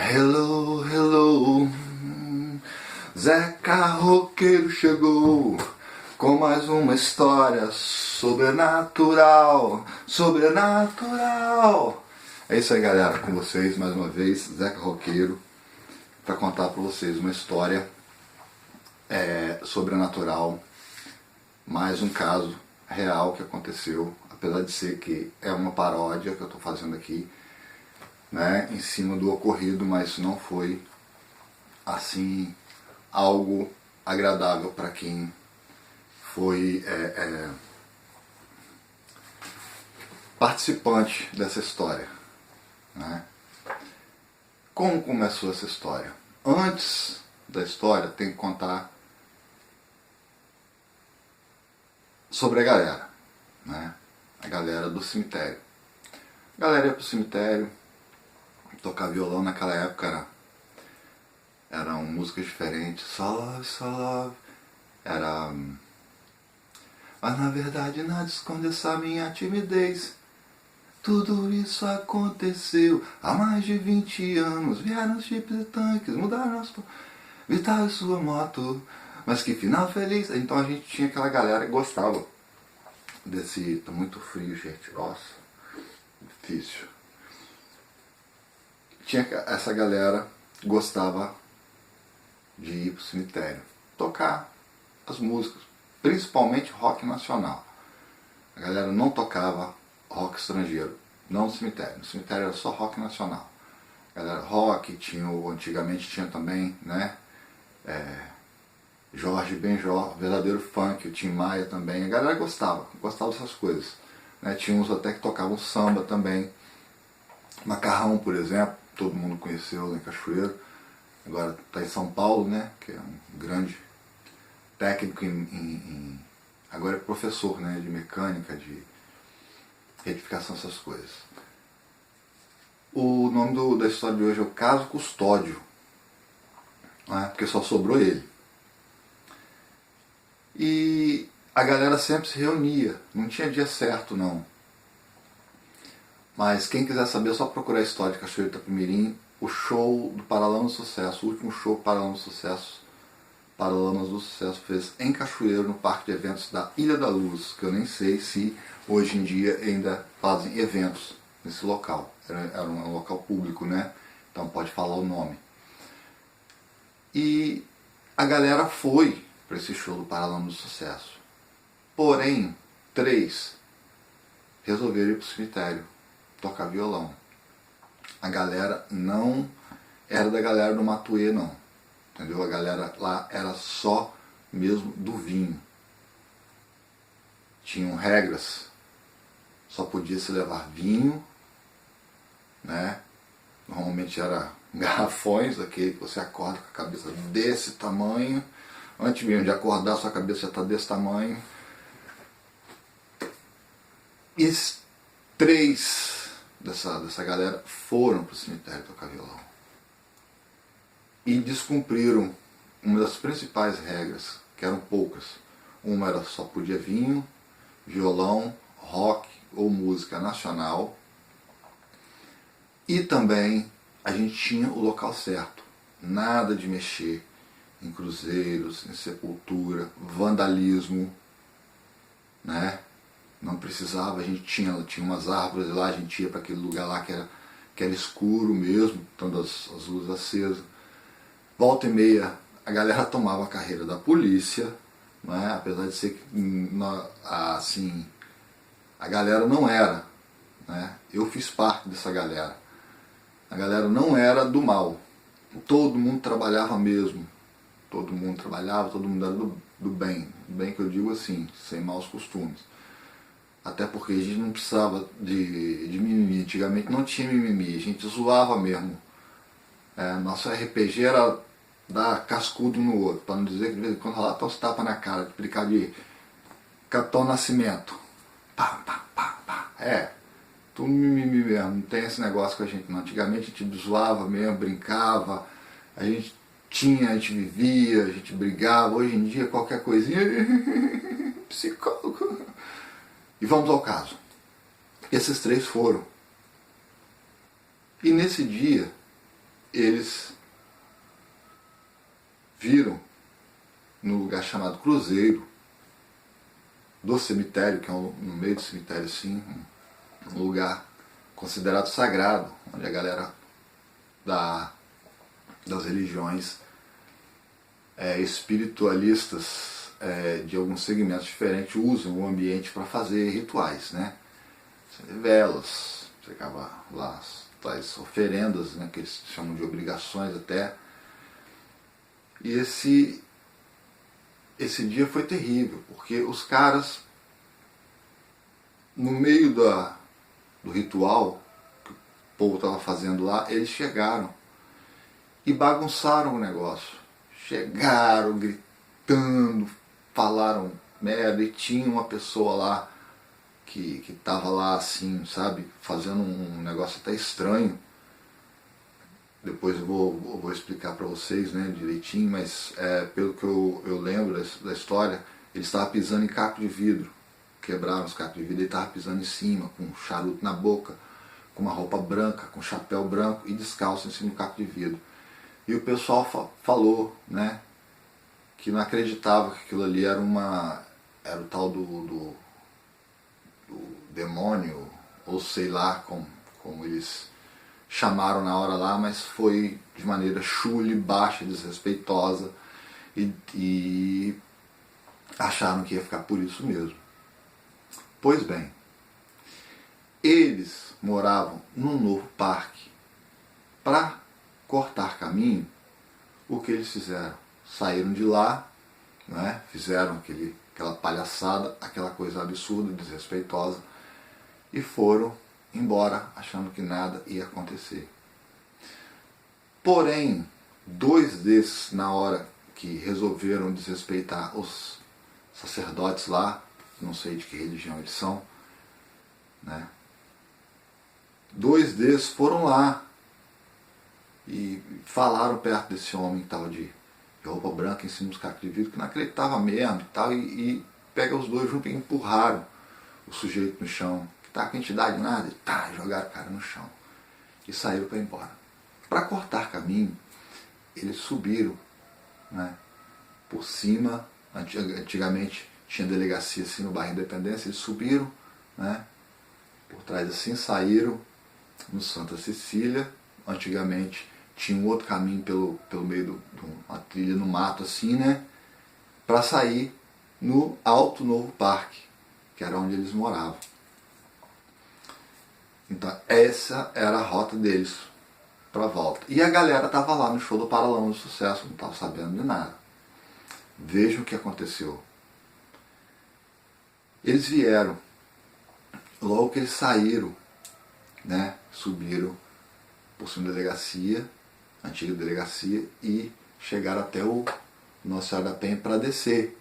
Hello, hello, Zeca Roqueiro chegou com mais uma história sobrenatural, sobrenatural. É isso aí, galera, com vocês mais uma vez, Zeca Roqueiro, para contar para vocês uma história sobrenatural, mais um caso real que aconteceu, apesar de ser que é uma paródia que eu estou fazendo aqui, né, em cima do ocorrido, mas não foi assim algo agradável para quem foi participante dessa história, né? Como começou essa história? Antes da história tem que contar sobre a galera, né? A galera do cemitério. A galera ia pro cemitério tocar violão. Naquela época eram músicas diferentes, só love, mas na verdade nada esconde essa minha timidez. Tudo isso aconteceu há mais de 20 anos. Vieram os chips e tanques, mudaram nosso vital e sua moto, mas que final feliz. Então a gente tinha aquela galera que gostava desse... Tá muito frio, gente, nossa, difícil. Tinha essa galera que gostava de ir pro cemitério tocar as músicas, principalmente rock nacional. A galera não tocava rock estrangeiro, não no cemitério. No cemitério era só rock nacional. A galera rock, antigamente tinha também, né, Jorge Benjor, verdadeiro funk, o Tim Maia também. A galera gostava dessas coisas, né? Tinha uns até que tocavam samba também. Macarrão, por exemplo, todo mundo conheceu lá em Cachoeiro. Agora está em São Paulo, né, que é um grande técnico agora é professor, né, de mecânica, de retificação, essas coisas. O nome da história de hoje é o Caso Custódio, né, porque só sobrou ele. E a galera sempre se reunia, não tinha dia certo não. Mas quem quiser saber é só procurar a história de Cachoeiro de Itapemirim, o show do Paralamas do Sucesso, o último show Paralamas do Sucesso fez em Cachoeiro, no parque de eventos da Ilha da Luz, que eu nem sei se hoje em dia ainda fazem eventos nesse local. Era um local público, né? Então pode falar o nome. E a galera foi para esse show do Paralamas do Sucesso. Porém, 3 resolveram ir para o cemitério tocar violão. A galera não era da galera do Matuê, não. Entendeu? A galera lá era só mesmo do vinho. Tinham regras. Só podia se levar vinho, né? Normalmente era garrafões, aquele que você acorda com a cabeça desse tamanho. Antes mesmo de acordar, sua cabeça já está desse tamanho. E esses 3 dessa galera foram para o cemitério tocar violão e descumpriram uma das principais regras, que eram poucas. Uma era só podia vinho, violão, rock ou música nacional, e também a gente tinha o local certo, nada de mexer em cruzeiros, em sepultura, vandalismo, né? Não precisava, a gente tinha umas árvores lá, a gente ia para aquele lugar lá que era escuro mesmo, estando as luzes acesas. Volta e meia a galera tomava a carreira da polícia, né? Apesar de ser que assim, a galera não era, né? Eu fiz parte dessa galera. A galera não era do mal, todo mundo trabalhava mesmo, todo mundo trabalhava, todo mundo era do bem que eu digo assim, sem maus costumes. Até porque a gente não precisava de mimimi, antigamente não tinha mimimi, a gente zoava mesmo. Nosso RPG era dar cascudo no outro, para não dizer que de vez em quando lá tá os tapas na cara, de brincar de Capitão Nascimento. Pá, pá, pá, pá. Tudo mimimi mesmo, não tem esse negócio com a gente não. Antigamente a gente zoava mesmo, brincava, a gente vivia, a gente brigava. Hoje em dia qualquer coisinha, psicólogo. E vamos ao caso. Esses 3 foram. E nesse dia eles viram no lugar chamado Cruzeiro do cemitério, que é no meio do cemitério assim, um lugar considerado sagrado, onde a galera das religiões espiritualistas de alguns segmentos diferentes usam o ambiente para fazer rituais, né? Velas, você acaba lá as oferendas, né, que eles chamam de obrigações até. E esse dia foi terrível, porque os caras, no meio do ritual que o povo estava fazendo lá, eles chegaram e bagunçaram o negócio. Chegaram gritando, falaram merda, e tinha uma pessoa lá que estava lá assim, sabe, fazendo um negócio até estranho. Depois eu vou explicar para vocês, né, direitinho, mas pelo que eu lembro da história, ele estava pisando em caco de vidro. Quebraram os cacos de vidro, ele estava pisando em cima, com um charuto na boca, com uma roupa branca, com um chapéu branco e descalço em cima do caco de vidro. E o pessoal falou, né, que não acreditava que aquilo ali era o tal do demônio, ou sei lá como eles chamaram na hora lá, mas foi de maneira chula, baixa, desrespeitosa, e acharam que ia ficar por isso mesmo. Pois bem, eles moravam num novo parque. Para cortar caminho, o que eles fizeram? Saíram de lá, né? Fizeram aquela palhaçada, aquela coisa absurda, desrespeitosa, e foram embora achando que nada ia acontecer. Porém, 2 desses, na hora que resolveram desrespeitar os sacerdotes lá, não sei de que religião eles são, né? 2 desses foram lá e falaram perto desse homem que estava de roupa branca em cima dos cacos de vidro, que não acreditava mesmo e tal, e pega os 2 juntos e empurraram o sujeito no chão, que tá com entidade nada, e jogaram o cara no chão e saíram para ir embora. Para cortar caminho, eles subiram, né, por cima. Antigamente tinha delegacia assim no bairro Independência, eles subiram, né, por trás assim, saíram no Santa Cecília. Antigamente tinha um outro caminho pelo meio de uma trilha no mato assim, né, para sair no Alto Novo Parque, que era onde eles moravam. Então essa era a rota deles para volta. E a galera estava lá no show do Paralama do Sucesso, não estava sabendo de nada. Vejam o que aconteceu. Eles vieram, logo que eles saíram, né, subiram por cima da delegacia, antiga delegacia, e chegaram até o Nossa Senhora da Penha para descer.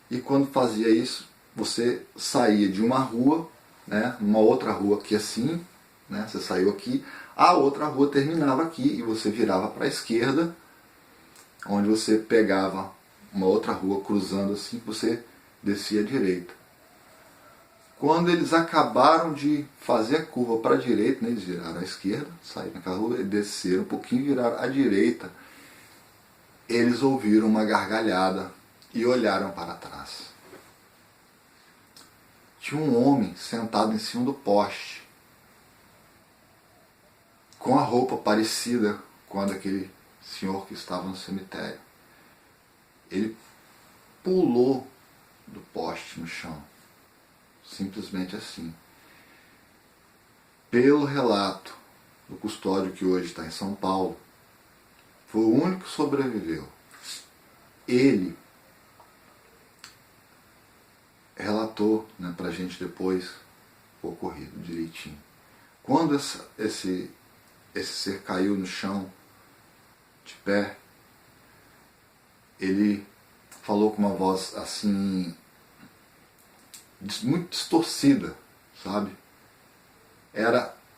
E quando fazia isso, você saía de uma rua, né, numa outra rua aqui assim, né, você saiu aqui, a outra rua terminava aqui e você virava para a esquerda, onde você pegava uma outra rua cruzando assim, você descia à direita. Quando eles acabaram de fazer a curva para a direita, né, eles viraram à esquerda, saíram naquela rua, desceram um pouquinho, viraram à direita, eles ouviram uma gargalhada e olharam para trás. Tinha um homem sentado em cima do poste, com a roupa parecida com a daquele senhor que estava no cemitério. Ele pulou do poste no chão, simplesmente assim. Pelo relato do custódio, que hoje está em São Paulo, foi o único que sobreviveu. Ele relatou, né, para a gente depois o ocorrido direitinho. Quando esse ser caiu no chão, de pé, ele falou com uma voz assim, muito distorcida, sabe?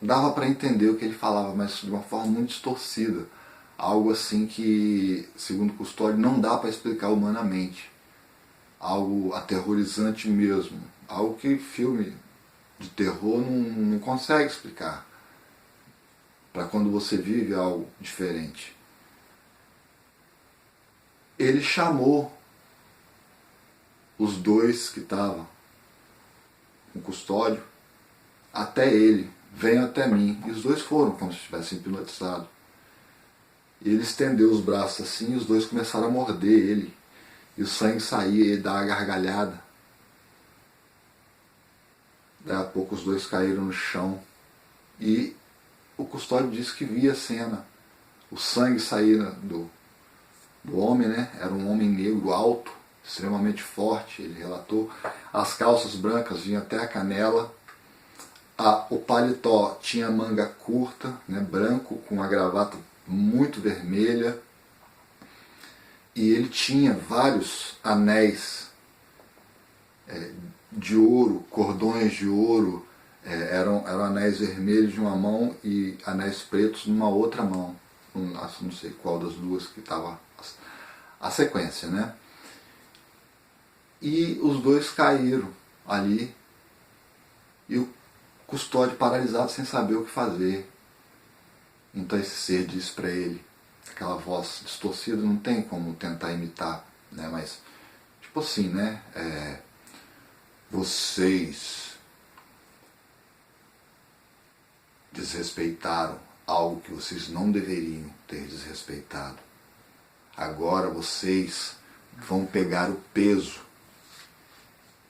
Dava para entender o que ele falava, mas de uma forma muito distorcida. Algo assim que, segundo o custódio, não dá para explicar humanamente. Algo aterrorizante mesmo. Algo que filme de terror não consegue explicar. para quando você vive algo diferente. Ele chamou os dois que estavam com custódio até ele, venham até mim. E os dois foram como se estivessem hipnotizados. E ele estendeu os braços assim e os dois começaram a morder ele. E o sangue saía e ele dava uma gargalhada. Daí a pouco os dois caíram no chão. E o custódio disse que via a cena. O sangue saía do homem, né? Era um homem negro alto, extremamente forte, ele relatou. As calças brancas vinham até a canela. O paletó tinha manga curta, né, branco, com uma gravata muito vermelha. E ele tinha vários anéis de ouro, cordões de ouro. Eram anéis vermelhos de uma mão e anéis pretos numa outra mão. Não sei qual das duas que estava a sequência, né? E os dois caíram ali e o custódio paralisado sem saber o que fazer. Então esse ser disse para ele, aquela voz distorcida, não tem como tentar imitar, né? Mas tipo assim, né? Vocês desrespeitaram algo que vocês não deveriam ter desrespeitado. Agora vocês vão pegar o peso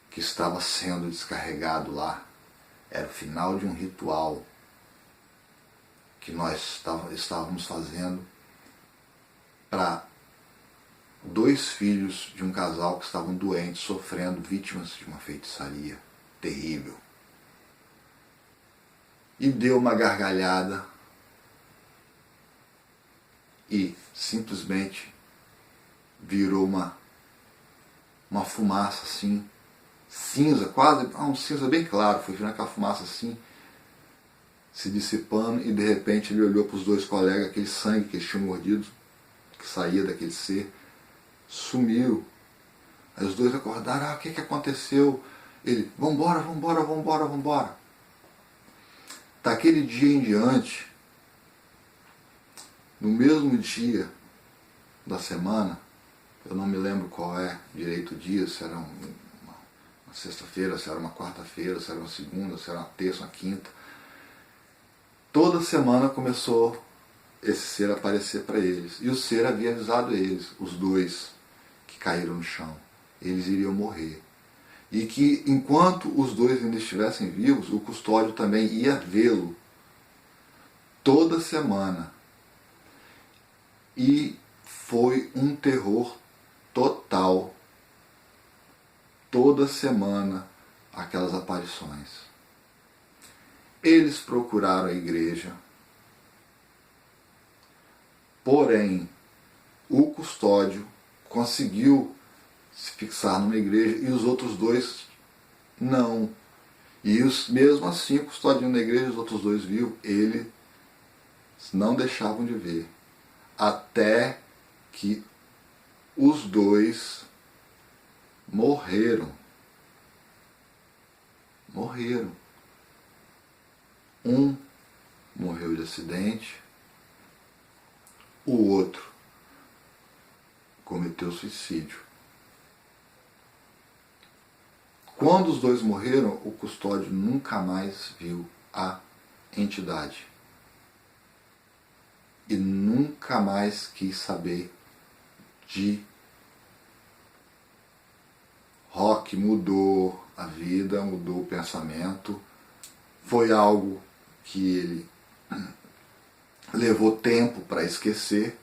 que estava sendo descarregado lá. Era o final de um ritual que nós estávamos fazendo para 2 filhos de um casal que estavam doentes, sofrendo, vítimas de uma feitiçaria terrível. E deu uma gargalhada e simplesmente virou uma fumaça assim, cinza, quase, um cinza bem claro, foi virando aquela fumaça assim, se dissipando, e de repente ele olhou para os 2 colegas, aquele sangue que eles tinham mordido, que saía daquele ser, sumiu. Aí os 2 acordaram, o que aconteceu? Ele, vambora, vambora, vambora, vambora. Daquele dia em diante, no mesmo dia da semana, eu não me lembro qual é direito o dia, se era uma sexta-feira, se era uma quarta-feira, se era uma segunda, se era uma terça, uma quinta. Toda semana começou esse ser a aparecer para eles. E o ser havia avisado eles, os 2 que caíram no chão. Eles iriam morrer. E que enquanto os 2 ainda estivessem vivos, o custódio também ia vê-lo toda semana. E foi um terror total. Toda semana aquelas aparições. Eles procuraram a igreja, porém o custódio conseguiu se fixar numa igreja e os outros 2 não. E mesmo assim, o custódio na igreja, os outros 2 viu, eles não deixavam de ver. Até que os 2 morreram. Morreram. Um morreu de acidente, o outro cometeu suicídio. Quando os 2 morreram, o custódio nunca mais viu a entidade. E nunca mais quis saber de rock. Mudou a vida, mudou o pensamento. Foi algo que ele levou tempo para esquecer,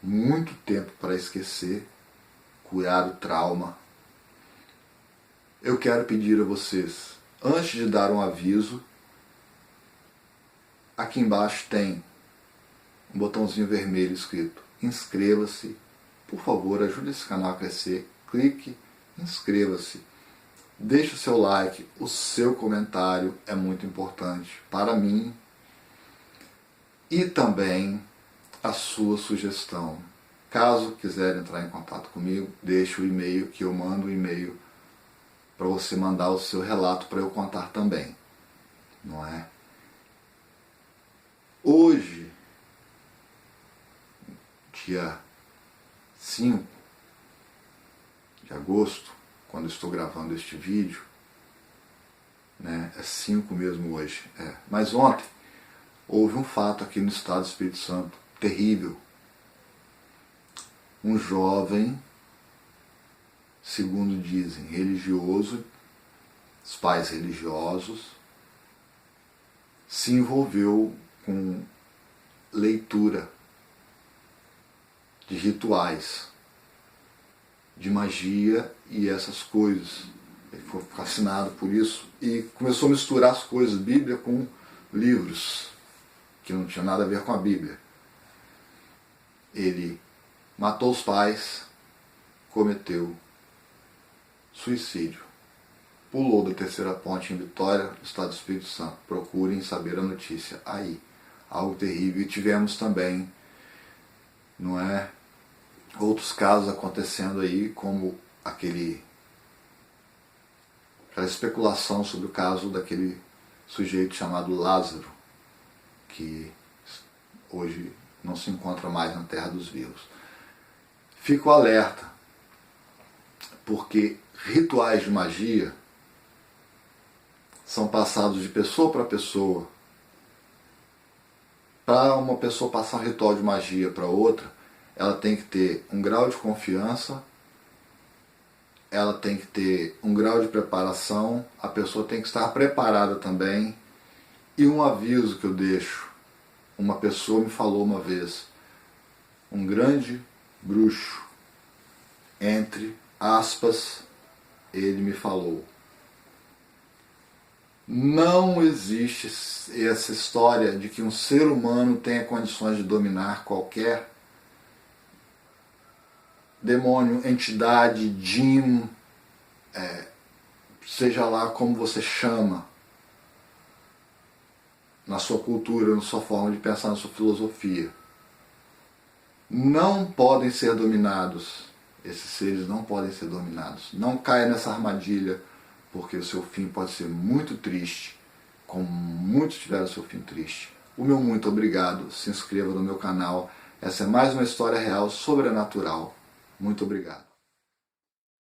muito tempo para esquecer, curar o trauma. Eu quero pedir a vocês, antes de dar um aviso, aqui embaixo tem um botãozinho vermelho escrito inscreva-se. Por favor, ajude esse canal a crescer. Clique, inscreva-se. Deixe o seu like, o seu comentário é muito importante para mim. E também a sua sugestão. Caso quiser entrar em contato comigo, deixe o e-mail que eu mando o e-mail para você mandar o seu relato para eu contar também. Não é? O dia 5 de agosto, quando estou gravando este vídeo, né? É 5 mesmo hoje. Mas ontem houve um fato aqui no estado do Espírito Santo terrível. Um jovem, segundo dizem, religioso, os pais religiosos, se envolveu com leitura de rituais, de magia e essas coisas. Ele foi fascinado por isso e começou a misturar as coisas, Bíblia com livros, que não tinha nada a ver com a Bíblia. Ele matou os pais, cometeu suicídio. Pulou da terceira ponte em Vitória, no estado do Espírito Santo. Procurem saber a notícia aí. Algo terrível. E tivemos também, não é, outros casos acontecendo aí, como aquela especulação sobre o caso daquele sujeito chamado Lázaro, que hoje não se encontra mais na terra dos vivos. Fico alerta, porque rituais de magia são passados de pessoa para pessoa. Para uma pessoa passar um ritual de magia para outra, ela tem que ter um grau de confiança, ela tem que ter um grau de preparação, a pessoa tem que estar preparada também. E um aviso que eu deixo, uma pessoa me falou uma vez, um grande bruxo, entre aspas, ele me falou: não existe essa história de que um ser humano tenha condições de dominar qualquer demônio, entidade, djinn, seja lá como você chama, na sua cultura, na sua forma de pensar, na sua filosofia. Não podem ser dominados. Esses seres não podem ser dominados. Não caia nessa armadilha, porque o seu fim pode ser muito triste, como muitos tiveram seu fim triste. O meu muito obrigado. Se inscreva no meu canal. Essa é mais uma história real, sobrenatural. Muito obrigado.